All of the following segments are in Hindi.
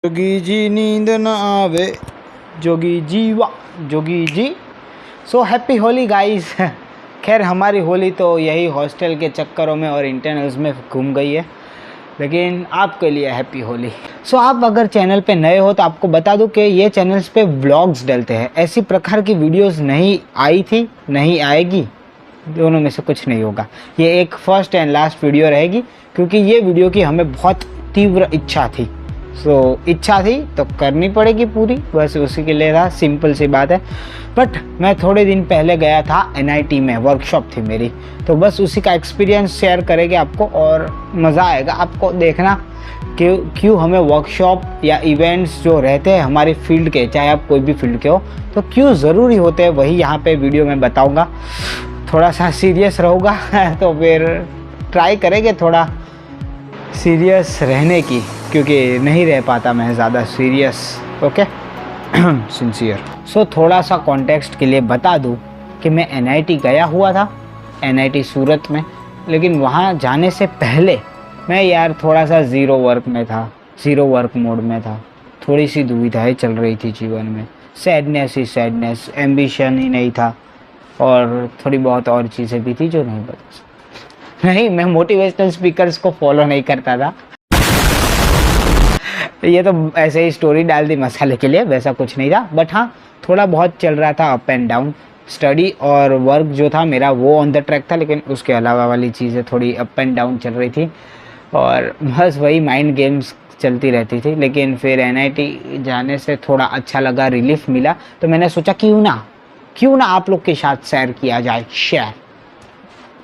जोगी जी नींद न आवे, जोगी जी वाह जोगी जी। So happy Holi guys. खैर हमारी होली तो यही हॉस्टल के चक्करों में और इंटरनल्स में घूम गई है, लेकिन आपके लिए हैप्पी होली। सो आप अगर चैनल पे नए हो तो आपको बता दूं कि ये चैनल्स पे व्लॉग्स डलते हैं। ऐसी प्रकार की वीडियोस नहीं आई थी, नहीं आएगी, दोनों में से कुछ नहीं होगा। ये एक फर्स्ट एंड लास्ट वीडियो रहेगी, क्योंकि ये वीडियो की हमें बहुत तीव्र इच्छा थी। इच्छा थी तो करनी पड़ेगी पूरी, बस उसी के लिए था, सिंपल सी बात है। बट मैं थोड़े दिन पहले गया था NIT में, वर्कशॉप थी मेरी, तो बस उसी का एक्सपीरियंस शेयर करेंगे आपको और मज़ा आएगा आपको देखना कि क्यों हमें वर्कशॉप या इवेंट्स जो रहते हैं हमारी फील्ड के, चाहे आप कोई भी फील्ड के हो, तो क्यों ज़रूरी होते हैं, वही यहाँ पे वीडियो में बताऊँगा। थोड़ा सा सीरियस रहूँगा तो फिर ट्राई करेंगे थोड़ा सीरियस रहने की, क्योंकि नहीं रह पाता मैं ज़्यादा सीरियस। Okay sincere. सो थोड़ा सा कॉन्टेक्स्ट के लिए बता दूं कि मैं NIT गया हुआ था, NIT सूरत में, लेकिन वहाँ जाने से पहले मैं यार थोड़ा सा ज़ीरो वर्क मोड में था। थोड़ी सी दुविधाएं चल रही थी जीवन में, सैडनेस, एम्बिशन ही नहीं था, और थोड़ी बहुत और चीज़ें भी थी जो नहीं बता सकती। नहीं, मैं मोटिवेशनल स्पीकर्स को फॉलो नहीं करता था। ये तो ऐसे ही स्टोरी डाल दी मसाले के लिए, वैसा कुछ नहीं था। बट हाँ, थोड़ा बहुत चल रहा था अप एंड डाउन। स्टडी और वर्क जो था मेरा वो ऑन द ट्रैक था, लेकिन उसके अलावा वाली चीज़ें थोड़ी अप एंड डाउन चल रही थी, और बस वही माइंड गेम्स चलती रहती थी। लेकिन फिर NIT जाने से थोड़ा अच्छा लगा, रिलीफ मिला, तो मैंने सोचा क्यों ना आप लोग के साथ शेयर किया जाए, शेयर।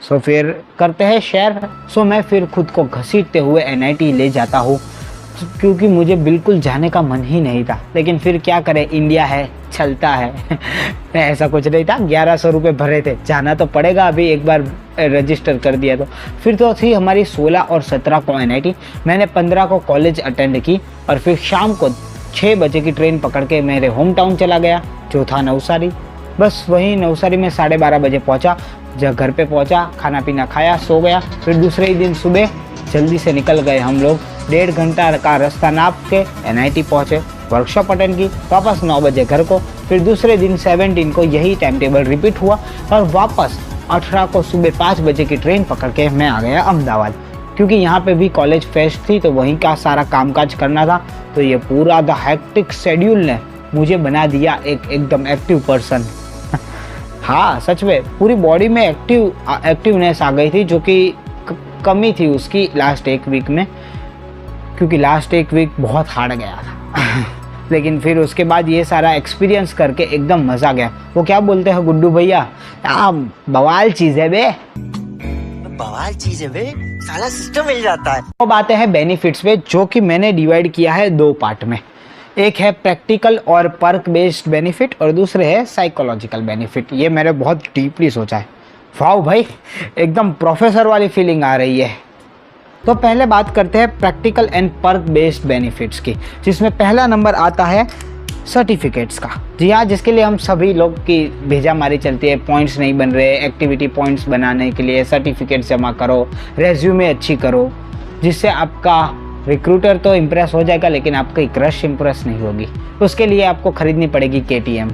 सो फिर करते हैं शेयर। सो मैं फिर खुद को घसीटते हुए NIT ले जाता हूँ, क्योंकि मुझे बिल्कुल जाने का मन ही नहीं था, लेकिन फिर क्या करें, इंडिया है, चलता है। ऐसा कुछ नहीं था, 1100 रुपये भरे थे, जाना तो पड़ेगा, अभी एक बार रजिस्टर कर दिया तो। फिर तो थी हमारी 16 और 17 को NIT। मैंने 15 को कॉलेज अटेंड की, और फिर शाम को 6 बजे की ट्रेन पकड़ के मेरे होम टाउन चला गया, जो था नवसारी। बस वहीं नवसारी में 12:30 बजे पहुँचा। जब घर पे पहुँचा, खाना पीना खाया, सो गया। फिर दूसरे ही दिन सुबह जल्दी से निकल गए हम लोग, 1.5 घंटा का रास्ता नाप के NIT पहुँचे, वर्कशॉप अटेंड की, वापस 9 बजे घर को। फिर दूसरे दिन 17 को यही टाइम टेबल रिपीट हुआ, और वापस 18 को सुबह 5 बजे की ट्रेन पकड़ के मैं आ गया अहमदाबाद, क्योंकि यहाँ पे भी कॉलेज फेस्ट थी, तो वहीं का सारा कामकाज करना था। तो ये पूरा द हेक्टिक शेड्यूल ने मुझे बना दिया एकदम एक्टिव पर्सन। हाँ सच में, पूरी बॉडी में एक्टिवनेस आ गई थी, जो कि कमी थी उसकी लास्ट एक वीक में, क्योंकि लास्ट एक वीक बहुत हार्ड गया था। लेकिन फिर उसके बाद ये सारा एक्सपीरियंस करके एकदम मज़ा गया। वो क्या बोलते हैं गुड्डू भैया, बवाल चीज़ है बे, सारा सिस्टम मिल जाता है। अब आते हैं बेनिफिट्स पे, जो कि मैंने डिवाइड किया है 2 पार्ट में। एक है प्रैक्टिकल और पर्क बेस्ड बेनिफिट, और दूसरे है साइकोलॉजिकल बेनिफिट। ये मैंने बहुत डीपली सोचा है। वाह भाई, एकदम प्रोफेसर वाली फीलिंग आ रही है। तो पहले बात करते हैं practical and perk based benefits की, जिसमें पहला नंबर आता है सर्टिफिकेट्स का। जी हाँ, जिसके लिए हम सभी लोग की भेजा मारी चलती है, पॉइंट्स नहीं बन रहे, एक्टिविटी पॉइंट्स बनाने के लिए सर्टिफिकेट जमा करो, रेज्यूमे अच्छी करो, जिससे आपका रिक्रूटर तो इम्प्रेस हो जाएगा, लेकिन आपकी क्रश इम्प्रेस नहीं होगी। उसके लिए आपको खरीदनी पड़ेगी KTM।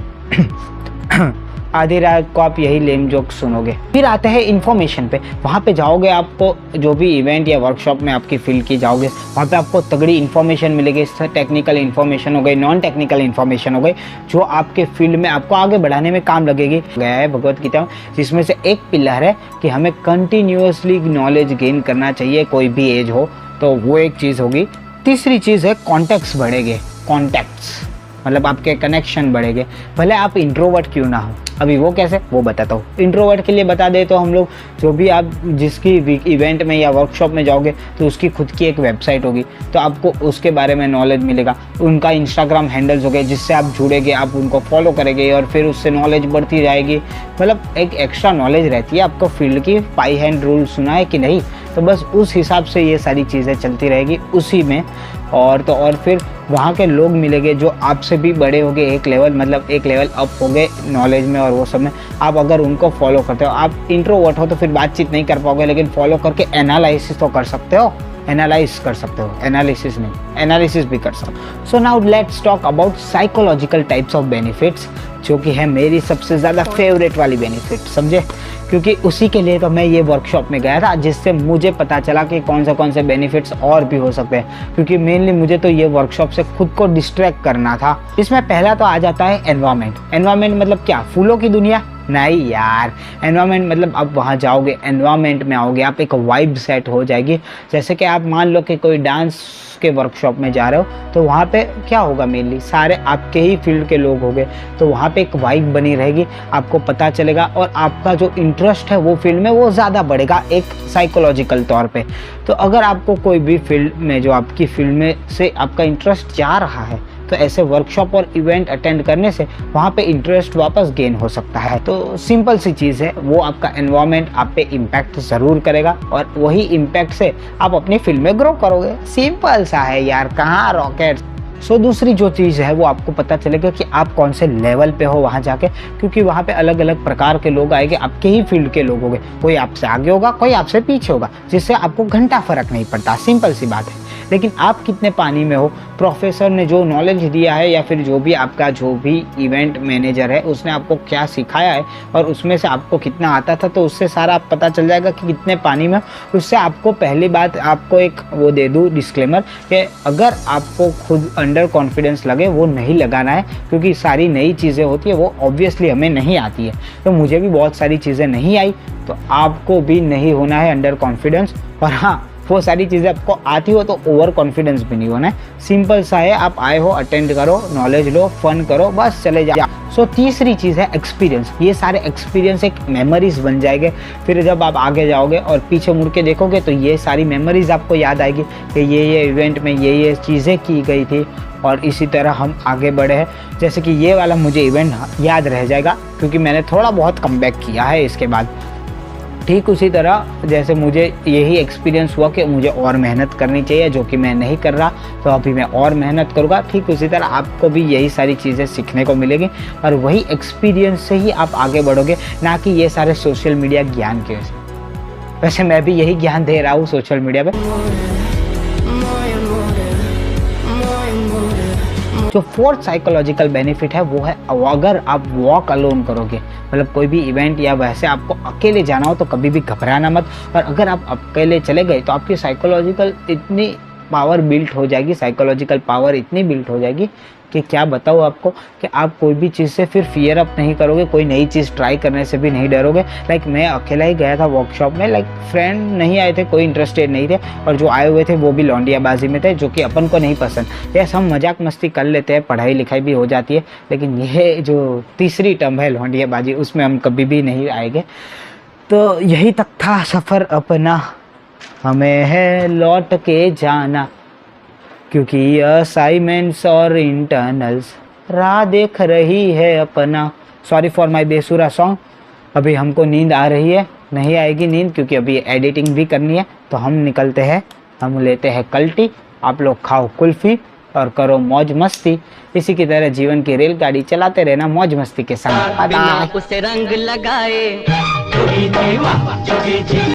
आधी रात को आप यही लेम जोक सुनोगे। फिर आते हैं इन्फॉर्मेशन पे। वहाँ पे जाओगे, आपको जो भी इवेंट या वर्कशॉप में आपकी फील्ड की जाओगे, वहाँ पे आपको तगड़ी इन्फॉर्मेशन मिलेगी। टेक्निकल इन्फॉर्मेशन हो गई, नॉन टेक्निकल इन्फॉर्मेशन हो गई, जो आपके फील्ड में आपको आगे बढ़ाने में काम लगेगी। गया है भगवत गीता में, जिसमें से एक पिलर है कि हमें कंटिन्यूसली नॉलेज गेन करना चाहिए, कोई भी एज हो, तो वो एक चीज़ होगी। तीसरी चीज़ है कॉन्टैक्ट्स बढ़ेंगे। कॉन्टैक्ट्स मतलब आपके कनेक्शन बढ़ेंगे, भले आप इंट्रोवर्ट क्यों ना हो। अभी वो कैसे, वो बताता हूँ। इंट्रोवर्ट के लिए बता दे तो हम लोग, जो भी आप जिसकी इवेंट में या वर्कशॉप में जाओगे, तो उसकी खुद की एक वेबसाइट होगी, तो आपको उसके बारे में नॉलेज मिलेगा। उनका इंस्टाग्राम हैंडल्स हो गए, जिससे आप जुड़ेंगे, आप उनको फॉलो करेंगे, और फिर उससे नॉलेज बढ़ती जाएगी। मतलब एक एक्स्ट्रा नॉलेज रहती है आपको फील्ड की। 5 हैंड रूल सुना है कि नहीं, तो बस उस हिसाब से ये सारी चीज़ें चलती रहेगी उसी में। और तो और फिर वहाँ के लोग मिलेंगे जो आपसे भी बड़े होंगे, एक लेवल अप हो गए नॉलेज में और वो सब में। आप अगर उनको फॉलो करते हो, आप इंट्रोवर्ट हो तो फिर बातचीत नहीं कर पाओगे, लेकिन फॉलो करके एनालिसिस तो कर सकते हो। एनालाइज कर सकते हो, एनालिसिस नहीं, एनालिसिस भी कर सकते हो। So now let's talk about psychological types of benefits, जो कि है मेरी सबसे ज़्यादा फेवरेट वाली बेनिफिट, समझे, क्योंकि उसी के लिए तो मैं ये वर्कशॉप में गया था, जिससे मुझे पता चला कि कौन से बेनिफिट्स और भी हो सकते हैं, क्योंकि मेनली मुझे तो ये वर्कशॉप से खुद को डिस्ट्रैक्ट करना था। इसमें पहला तो आ जाता है एनवायरनमेंट। एनवायरनमेंट मतलब क्या, फूलों की दुनिया नहीं यार, एनवायरनमेंट मतलब आप वहाँ जाओगे, एनवायरनमेंट में आओगे, आप एक वाइब सेट हो जाएगी। जैसे कि आप मान लो कि कोई डांस के वर्कशॉप में जा रहे हो, तो वहाँ पे क्या होगा, मेनली सारे आपके ही फील्ड के लोग होंगे, तो वहाँ पे एक वाइब बनी रहेगी, आपको पता चलेगा और आपका जो इंटरेस्ट है वो फील्ड में वो ज़्यादा बढ़ेगा एक साइकोलॉजिकल तौर पे। तो अगर आपको कोई भी फील्ड में, जो आपकी फील्ड में से आपका इंटरेस्ट जा रहा है, तो ऐसे वर्कशॉप और इवेंट अटेंड करने से वहाँ पे इंटरेस्ट वापस गेन हो सकता है। तो सिंपल सी चीज़ है, वो आपका एनवायरनमेंट आप पे इम्पैक्ट ज़रूर करेगा और वही इम्पैक्ट से आप अपनी फील्ड में ग्रो करोगे। सिंपल सा है यार, कहाँ रॉकेट। सो दूसरी जो चीज़ है वो आपको पता चलेगा कि आप कौन से लेवल पे हो वहाँ जाके, क्योंकि वहाँ पे अलग अलग प्रकार के लोग आएंगे, आपके ही फील्ड के लोग होंगे, कोई आपसे आगे होगा, कोई आपसे पीछे होगा, जिससे आपको घंटा फर्क नहीं पड़ता, सिंपल सी बात है। लेकिन आप कितने पानी में हो, प्रोफेसर ने जो नॉलेज दिया है या फिर जो भी आपका जो भी इवेंट मैनेजर है उसने आपको क्या सिखाया है और उसमें से आपको कितना आता था, तो उससे सारा आप पता चल जाएगा कि कितने पानी में। उससे आपको पहली बात आपको एक वो दे दूँ डिस्क्लेमर, कि अगर आपको खुद अंडर कॉन्फिडेंस लगे, वो नहीं लगाना है, क्योंकि सारी नई चीज़ें होती है वो ऑब्वियसली हमें नहीं आती है। तो मुझे भी बहुत सारी चीज़ें नहीं आई, तो आपको भी नहीं होना है अंडर कॉन्फिडेंस। और हाँ, वो सारी चीज़ें आपको आती हो तो ओवर कॉन्फिडेंस भी नहीं होना है। सिंपल सा है, आप आए हो, अटेंड करो, नॉलेज लो, फन करो, बस चले जाओ। सो तीसरी चीज़ है एक्सपीरियंस। ये सारे एक्सपीरियंस एक मेमोरीज बन जाएंगे, फिर जब आप आगे जाओगे और पीछे मुड़ के देखोगे तो ये सारी मेमोरीज आपको याद आएगी कि ये इवेंट में ये चीज़ें की गई थी और इसी तरह हम आगे बढ़े हैं। जैसे कि ये वाला मुझे इवेंट याद रह जाएगा, क्योंकि मैंने थोड़ा बहुत कमबैक किया है इसके बाद। ठीक उसी तरह जैसे मुझे यही एक्सपीरियंस हुआ कि मुझे और मेहनत करनी चाहिए, जो कि मैं नहीं कर रहा, तो अभी मैं और मेहनत करूँगा। ठीक उसी तरह आपको भी यही सारी चीज़ें सीखने को मिलेगी और वही एक्सपीरियंस से ही आप आगे बढ़ोगे, ना कि ये सारे सोशल मीडिया ज्ञान की वजह से। वैसे मैं भी यही ज्ञान दे रहा हूँ सोशल मीडिया पे। जो फोर्थ साइकोलॉजिकल बेनिफिट है वो है, अगर आप वॉक अलोन करोगे, मतलब कोई भी इवेंट या वैसे आपको अकेले जाना हो तो कभी भी घबराना मत। और अगर आप अकेले चले गए तो आपकी साइकोलॉजिकल इतनी पावर बिल्ट हो जाएगी, साइकोलॉजिकल पावर इतनी बिल्ट हो जाएगी कि क्या बताऊँ आपको, कि आप कोई भी चीज़ से फिर फियर अप नहीं करोगे, कोई नई चीज़ ट्राई करने से भी नहीं डरोगे। लाइक मैं अकेला ही गया था वर्कशॉप में, लाइक फ्रेंड नहीं आए थे, कोई इंटरेस्टेड नहीं थे, और जो आए हुए थे वो भी लौंडियाबाजी में थे, जो कि अपन को नहीं पसंद। यस, हम मजाक मस्ती कर लेते हैं, पढ़ाई लिखाई भी हो जाती है, लेकिन ये जो तीसरी टर्म है लौंडियाबाजी, उसमें हम कभी भी नहीं आएंगे। तो यही तक था सफ़र अपना, हमें है लौट के जाना, क्योंकि असाइनमेंट्स और इंटरनल्स राह देख रही है अपना। सॉरी फॉर माय बेसुरा सॉन्ग। अभी हमको नींद आ रही है, नहीं आएगी नींद क्योंकि अभी एडिटिंग भी करनी है, तो हम निकलते हैं, हम लेते हैं कल्टी, आप लोग खाओ कुल्फ़ी और करो मौज मस्ती। इसी की तरह जीवन की रेलगाड़ी चलाते रहना मौज मस्ती के साथ।